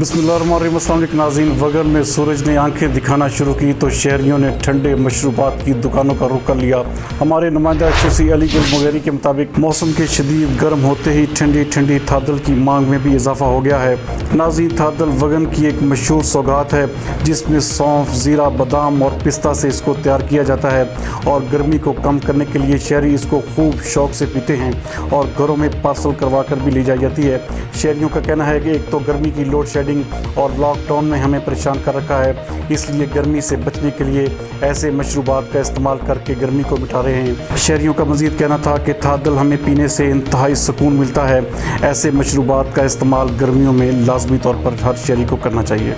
बिस्मिल्लाहिर्रहमानिर्रहीम। अस्सलाम वालेकुम नाज़रीन। वगर में सूरज ने आंखें दिखाना शुरू की तो शहरियों ने ठंडे मशरूबात की दुकानों का रुख कर लिया। हमारे नुमाइंदा अली मुगैरी के मुताबिक मौसम के शदीद गर्म होते ही ठंडी ठंडी थादल की मांग में भी इजाफा हो गया है। नाज़रीन, थादल वगन की एक मशहूर सौगात है जिसमें सौंफ, ज़ीरा, बादाम और पिस्ता से इसको तैयार किया जाता है और गर्मी को कम करने के लिए शहरी इसको खूब शौक से पीते हैं और घरों में पार्सल करवा कर भी ली जाई जाती है। शहरियों का कहना है कि एक तो गर्मी की लोड शेडिंग और लॉकडाउन में हमें परेशान कर रखा है, इसलिए गर्मी से बचने के लिए ऐसे मशरूबात का इस्तेमाल करके गर्मी को मिटा रहे हैं। शहरियों का मज़ीद कहना था कि थादल हमें पीने से इंतहाई सुकून मिलता है। ऐसे मशरूबात का इस्तेमाल गर्मियों में लाजमी तौर पर हर शहरी को करना चाहिए।